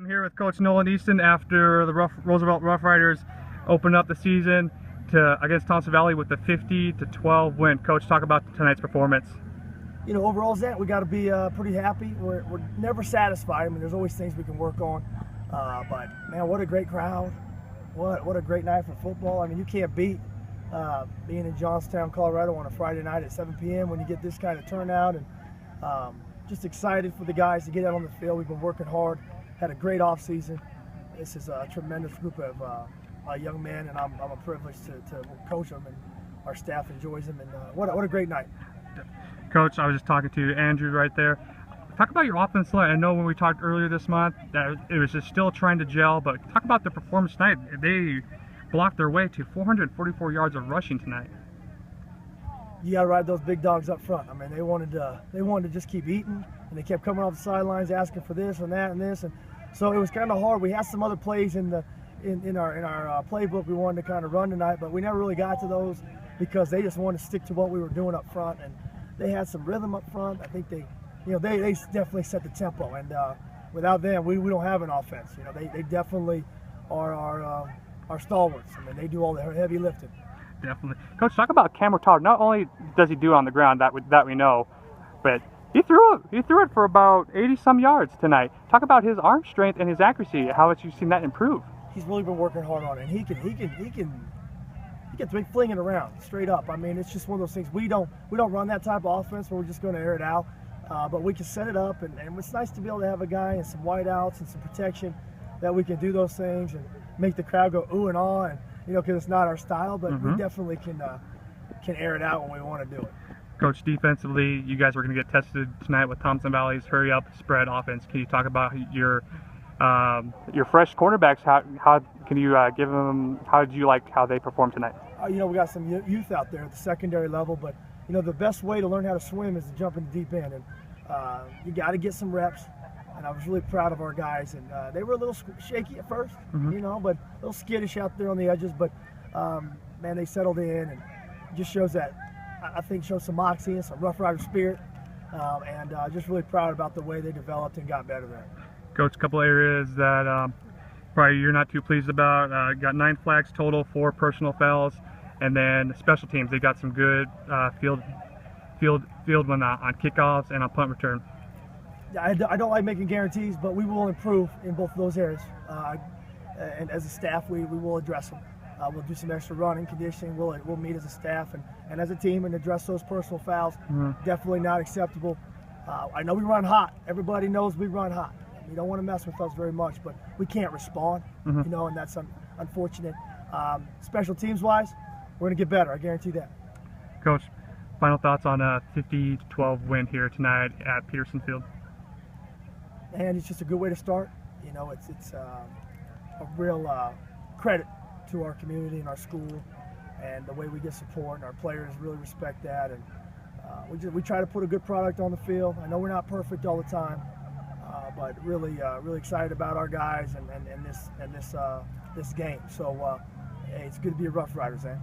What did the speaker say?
here with Coach Noland Eastin after the Roosevelt Rough Riders opened up the season against Thompson Valley with a 50-12 win. Coach, talk about tonight's performance. You know, overall, Zach, we got to be pretty happy. We're never satisfied. I mean, there's always things we can work on. But man, what a great crowd! What a great night for football. I mean, you can't beat being in Johnstown, Colorado on a Friday night at 7 p.m. when you get this kind of turnout. And just excited for the guys to get out on the field. We've been working hard. Had a great off season. This is a tremendous group of young men, and I'm a privilege to coach them, and our staff enjoys them. And what a great night. Coach, I was just talking to Andrew right there. Talk about your offensive line. I know when we talked earlier this month that it was just still trying to gel, but talk about the performance tonight. They blocked their way to 444 yards of rushing tonight. You got to ride those big dogs up front. I mean, they wanted to just keep eating, and they kept coming off the sidelines asking for this and that and this, and so it was kind of hard. We had some other plays in our playbook we wanted to kind of run tonight, but we never really got to those because they just wanted to stick to what we were doing up front, and they had some rhythm up front. I think they definitely set the tempo, and without them, we don't have an offense. You know, they definitely are our stalwarts. I mean, they do all the heavy lifting. Definitely. Coach, talk about Cameron Todd. Not only does he do it on the ground, that we know, but he threw it for about 80-some yards tonight. Talk about his arm strength and his accuracy. How much you've seen that improve? He's really been working hard on it. And he gets flinging around straight up. I mean, it's just one of those things. We don't run that type of offense where we're just going to air it out, but we can set it up, and it's nice to be able to have a guy and some wideouts and some protection that we can do those things and make the crowd go ooh and ah, and because it's not our style, but we definitely can air it out when we want to do it. Coach, defensively, you guys are going to get tested tonight with Thompson Valley's hurry up spread offense. Can you talk about your fresh cornerbacks? How can you give them? How did you like how they performed tonight? We got some youth out there at the secondary level, but the best way to learn how to swim is to jump in the deep end, and you got to get some reps. And I was really proud of our guys, and they were a little shaky at first, but a little skittish out there on the edges. But man, they settled in, and it just shows that shows some moxie and some Rough Rider spirit, and just really proud about the way they developed and got better there. Coach, a couple areas that probably you're not too pleased about. Got 9 flags total, 4 personal fouls, and then special teams. They got some good field when on kickoffs and on punt return. I don't like making guarantees, but we will improve in both of those areas. And as a staff, we will address them. We'll do some extra running, conditioning. We'll meet as a staff and as a team and address those personal fouls. Definitely not acceptable. I know we run hot. Everybody knows we run hot. You don't want to mess with us very much, but we can't respond, and that's unfortunate. Special teams-wise, we're going to get better. I guarantee that. Coach, final thoughts on a 50-12 win here tonight at Peterson Field? And it's just a good way to start. It's a real credit to our community and our school, and the way we get support, and our players really respect that. And we try to put a good product on the field. I know we're not perfect all the time, but really excited about our guys and this game. So hey, it's good to be a Rough Riders, eh?